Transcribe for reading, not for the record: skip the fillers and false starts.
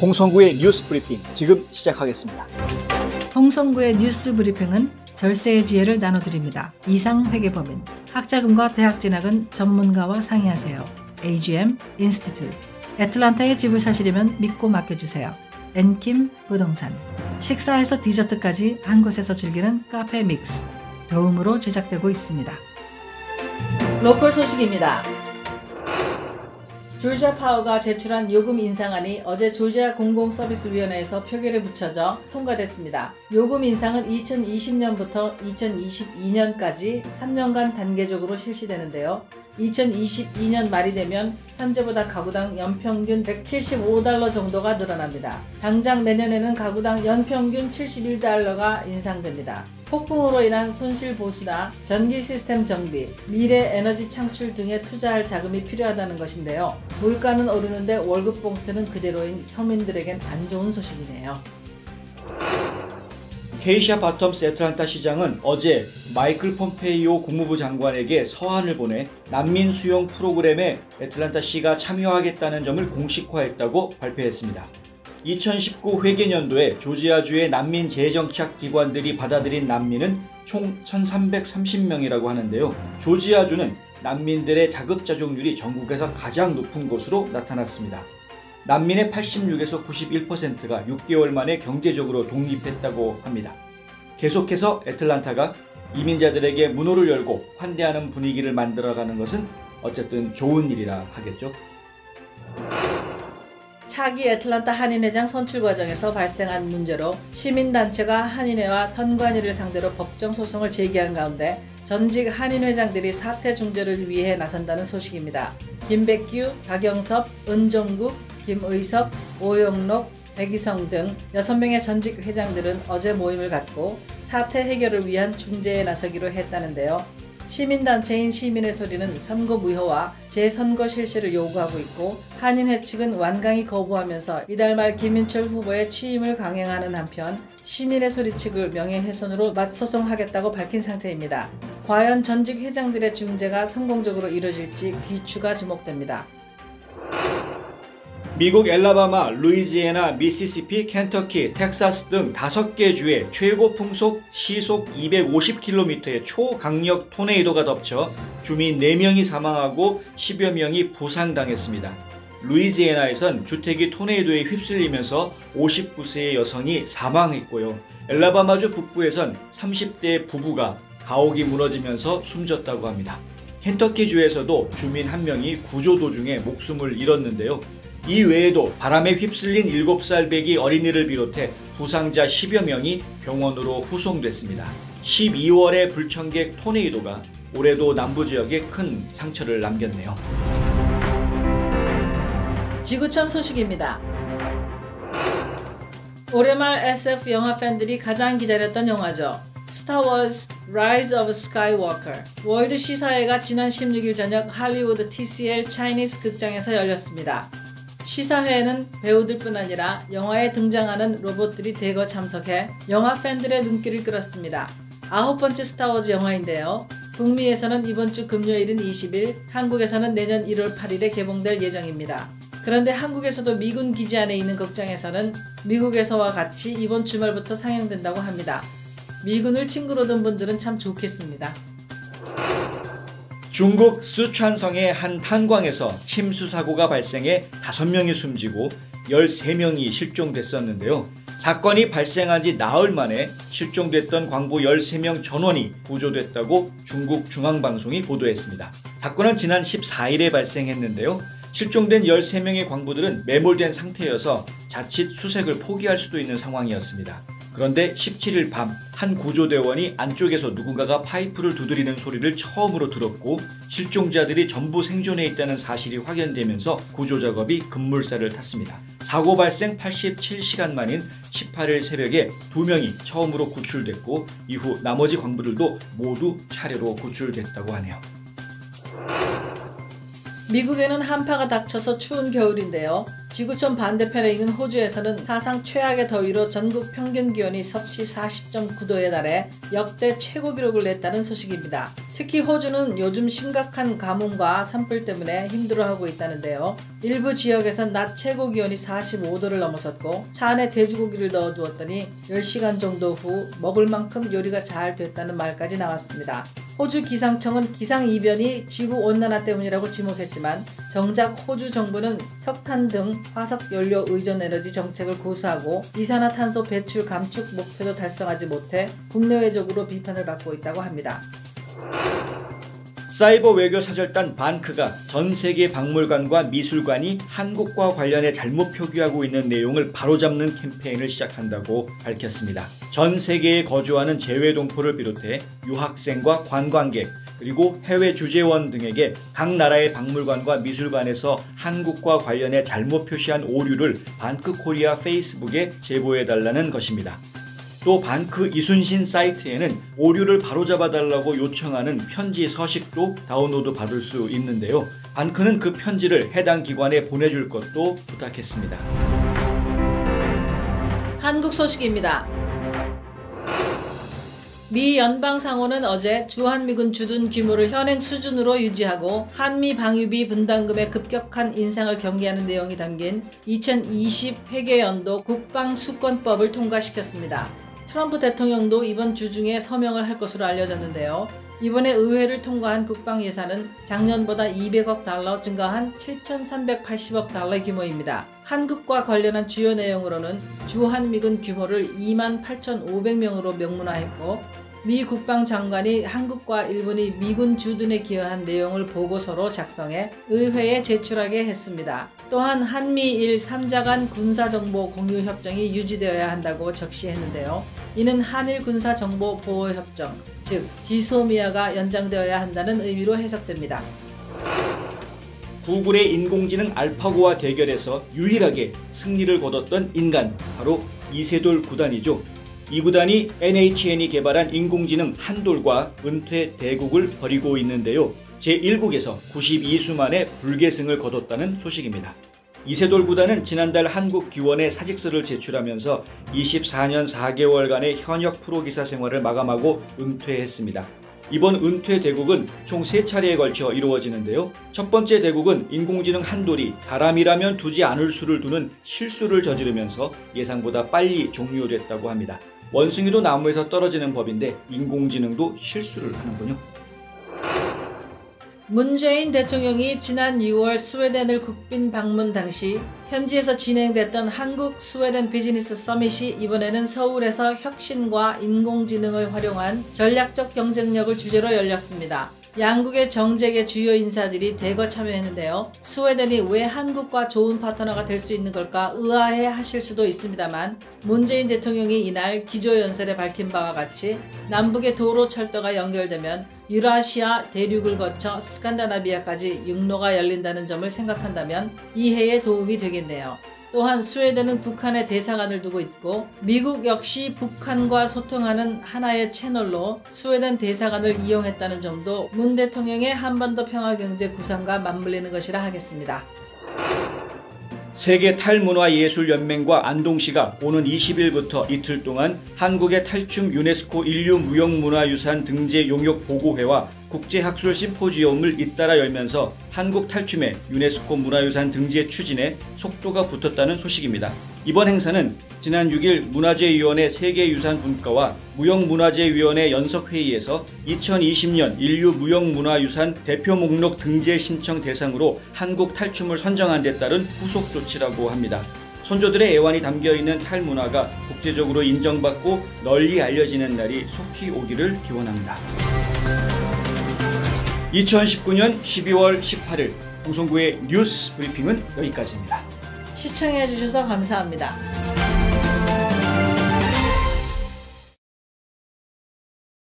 홍성구의 뉴스 브리핑 지금 시작하겠습니다. 홍성구의 뉴스 브리핑은 절세의 지혜를 나눠드립니다. 이상 회계법인, 학자금과 대학 진학은 전문가와 상의하세요. AGM 인스티튜트. 애틀란타에 집을 사시려면 믿고 맡겨주세요. 엔킴 부동산. 식사에서 디저트까지 한 곳에서 즐기는 카페 믹스. 도움으로 제작되고 있습니다. 로컬 소식입니다. 조지아 파워가 제출한 요금 인상안이 어제 조지아 공공서비스위원회에서 표결에 붙여져 통과됐습니다. 요금 인상은 2020년부터 2022년까지 3년간 단계적으로 실시되는데요. 2022년 말이 되면 현재보다 가구당 연평균 $175 정도가 늘어납니다. 당장 내년에는 가구당 연평균 $71가 인상됩니다. 폭풍으로 인한 손실 보수나 전기 시스템 정비, 미래 에너지 창출 등에 투자할 자금이 필요하다는 것인데요. 물가는 오르는데 월급 봉투는 그대로인 서민들에겐 안 좋은 소식이네요. 케이샤 바텀스 애틀란타 시장은 어제 마이클 폼페이오 국무부 장관에게 서한을 보내 난민 수용 프로그램에 애틀란타시가 참여하겠다는 점을 공식화했다고 발표했습니다. 2019 회계년도에 조지아주의 난민 재정착 기관들이 받아들인 난민은 총 1,330명이라고 하는데요. 조지아주는 난민들의 자급자족률이 전국에서 가장 높은 곳으로 나타났습니다. 난민의 86에서 91%가 6개월 만에 경제적으로 독립했다고 합니다. 계속해서 애틀란타가 이민자들에게 문호를 열고 환대하는 분위기를 만들어가는 것은 어쨌든 좋은 일이라 하겠죠. 차기 애틀란타 한인회장 선출 과정에서 발생한 문제로 시민단체가 한인회와 선관위를 상대로 법정 소송을 제기한 가운데 전직 한인회장들이 사태 중재를 위해 나선다는 소식입니다. 김백규, 박영섭, 은종국, 김의섭, 오영록, 백이성 등 6명의 전직 회장들은 어제 모임을 갖고 사태 해결을 위한 중재에 나서기로 했다는데요. 시민단체인 시민의 소리는 선거 무효와 재선거 실시를 요구하고 있고 한인회 측은 완강히 거부하면서 이달 말 김인철 후보의 취임을 강행하는 한편 시민의 소리 측을 명예훼손으로 맞소송하겠다고 밝힌 상태입니다. 과연 전직 회장들의 중재가 성공적으로 이루어질지 귀추가 주목됩니다. 미국 엘라바마, 루이지애나, 미시시피, 켄터키, 텍사스 등 5개 주에 최고 풍속 시속 250km의 초강력 토네이도가 덮쳐 주민 4명이 사망하고 10여 명이 부상당했습니다. 루이지애나에선 주택이 토네이도에 휩쓸리면서 59세의 여성이 사망했고요. 엘라바마주 북부에선 30대 부부가 가옥이 무너지면서 숨졌다고 합니다. 켄터키주에서도 주민 1명이 구조 도중에 목숨을 잃었는데요. 이 외에도 바람에 휩쓸린 7살 배기 어린이를 비롯해 부상자 10여 명이 병원으로 후송됐습니다. 12월의 불청객 토네이도가 올해도 남부지역에 큰 상처를 남겼네요. 지구촌 소식입니다. 올해 말 SF 영화 팬들이 가장 기다렸던 영화죠. 스타워즈 Rise of Skywalker. 월드 시사회가 지난 16일 저녁 할리우드 TCL 차이니스 극장에서 열렸습니다. 시사회에는 배우들뿐 아니라 영화에 등장하는 로봇들이 대거 참석해 영화 팬들의 눈길을 끌었습니다. 9번째 스타워즈 영화인데요. 북미에서는 이번 주 금요일인 20일, 한국에서는 내년 1월 8일에 개봉될 예정입니다. 그런데 한국에서도 미군 기지 안에 있는 극장에서는 미국에서와 같이 이번 주말부터 상영된다고 합니다. 미군을 친구로 둔 분들은 참 좋겠습니다. 중국 쓰촨성의 한 탄광에서 침수 사고가 발생해 5명이 숨지고 13명이 실종됐었는데요. 사건이 발생한 지 나흘 만에 실종됐던 광부 13명 전원이 구조됐다고 중국 중앙방송이 보도했습니다. 사건은 지난 14일에 발생했는데요. 실종된 13명의 광부들은 매몰된 상태여서 자칫 수색을 포기할 수도 있는 상황이었습니다. 그런데 17일 밤 한 구조대원이 안쪽에서 누군가가 파이프를 두드리는 소리를 처음으로 들었고 실종자들이 전부 생존해 있다는 사실이 확인되면서 구조작업이 급물살을 탔습니다. 사고 발생 87시간 만인 18일 새벽에 2명이 처음으로 구출됐고 이후 나머지 광부들도 모두 차례로 구출됐다고 하네요. 미국에는 한파가 닥쳐서 추운 겨울인데요. 지구촌 반대편에 있는 호주에서는 사상 최악의 더위로 전국 평균 기온이 섭씨 40.9도에 달해 역대 최고 기록을 냈다는 소식입니다. 특히 호주는 요즘 심각한 가뭄과 산불 때문에 힘들어하고 있다는데요. 일부 지역에선 낮 최고 기온이 45도를 넘어섰고 차 안에 돼지고기를 넣어두었더니 10시간 정도 후 먹을 만큼 요리가 잘 됐다는 말까지 나왔습니다. 호주 기상청은 기상이변이 지구온난화 때문이라고 지목했지만 정작 호주 정부는 석탄 등 화석연료 의존 에너지 정책을 고수하고 이산화탄소 배출 감축 목표도 달성하지 못해 국내외적으로 비판을 받고 있다고 합니다. 사이버 외교 사절단 반크가 전 세계 박물관과 미술관이 한국과 관련해 잘못 표기하고 있는 내용을 바로잡는 캠페인을 시작한다고 밝혔습니다. 전 세계에 거주하는 재외동포를 비롯해 유학생과 관광객 그리고 해외 주재원 등에게 각 나라의 박물관과 미술관에서 한국과 관련해 잘못 표시한 오류를 반크 코리아 페이스북에 제보해달라는 것입니다. 또 반크 이순신 사이트에는 오류를 바로잡아달라고 요청하는 편지 서식도 다운로드 받을 수 있는데요. 반크는 그 편지를 해당 기관에 보내줄 것도 부탁했습니다. 한국 소식입니다. 미 연방상원은 어제 주한미군 주둔 규모를 현행 수준으로 유지하고 한미 방위비 분담금의 급격한 인상을 경계하는 내용이 담긴 2020 회계연도 국방수권법을 통과시켰습니다. 트럼프 대통령도 이번 주 중에 서명을 할 것으로 알려졌는데요. 이번에 의회를 통과한 국방 예산은 작년보다 200억 달러 증가한 7,380억 달러 규모입니다. 한국과 관련한 주요 내용으로는 주한미군 규모를 28,500명으로 명문화했고 미 국방장관이 한국과 일본이 미군 주둔에 기여한 내용을 보고서로 작성해 의회에 제출하게 했습니다. 또한 한미일 3자 간 군사정보 공유협정이 유지되어야 한다고 적시했는데요. 이는 한일 군사정보보호협정, 즉 지소미아가 연장되어야 한다는 의미로 해석됩니다. 구글의 인공지능 알파고와 대결에서 유일하게 승리를 거뒀던 인간, 바로 이세돌 구단이죠. 이 구단이 NHN이 개발한 인공지능 한돌과 은퇴 대국을 벌이고 있는데요. 제1국에서 92수 만에 불계승을 거뒀다는 소식입니다. 이세돌 구단은 지난달 한국규원에 사직서를 제출하면서 24년 4개월간의 현역 프로기사 생활을 마감하고 은퇴했습니다. 이번 은퇴 대국은 총 3차례에 걸쳐 이루어지는데요. 첫 번째 대국은 인공지능 한돌이 사람이라면 두지 않을 수를 두는 실수를 저지르면서 예상보다 빨리 종료됐다고 합니다. 원숭이도 나무에서 떨어지는 법인데 인공지능도 실수를 하는군요. 문재인 대통령이 지난 6월 스웨덴을 국빈 방문 당시 현지에서 진행됐던 한국 스웨덴 비즈니스 서밋이 이번에는 서울에서 혁신과 인공지능을 활용한 전략적 경쟁력을 주제로 열렸습니다. 양국의 정재계 주요 인사들이 대거 참여했는데요. 스웨덴이 왜 한국과 좋은 파트너가 될 수 있는 걸까 의아해 하실 수도 있습니다만 문재인 대통령이 이날 기조연설에 밝힌 바와 같이 남북의 도로 철도가 연결되면 유라시아 대륙을 거쳐 스칸다나비아까지 육로가 열린다는 점을 생각한다면 이해에 도움이 되겠네요. 또한 스웨덴은 북한에 대사관을 두고 있고 미국 역시 북한과 소통하는 하나의 채널로 스웨덴 대사관을 이용했다는 점도 문 대통령의 한반도 평화경제 구상과 맞물리는 것이라 하겠습니다. 세계 탈문화예술연맹과 안동시가 오는 20일부터 이틀 동안 한국의 탈춤 유네스코 인류무형문화유산 등재 용역 보고회와 국제학술 심포지엄을 잇따라 열면서 한국 탈춤의 유네스코 문화유산 등재 추진에 속도가 붙었다는 소식입니다. 이번 행사는 지난 6일 문화재위원회 세계유산분과와 무형문화재위원회 연석회의에서 2020년 인류무형문화유산 대표 목록 등재 신청 대상으로 한국 탈춤을 선정한 데 따른 후속 조치라고 합니다. 선조들의 애환이 담겨있는 탈문화가 국제적으로 인정받고 널리 알려지는 날이 속히 오기를 기원합니다. 2019년 12월 18일 방송국의 뉴스 브리핑은 여기까지입니다. 시청해주셔서 감사합니다.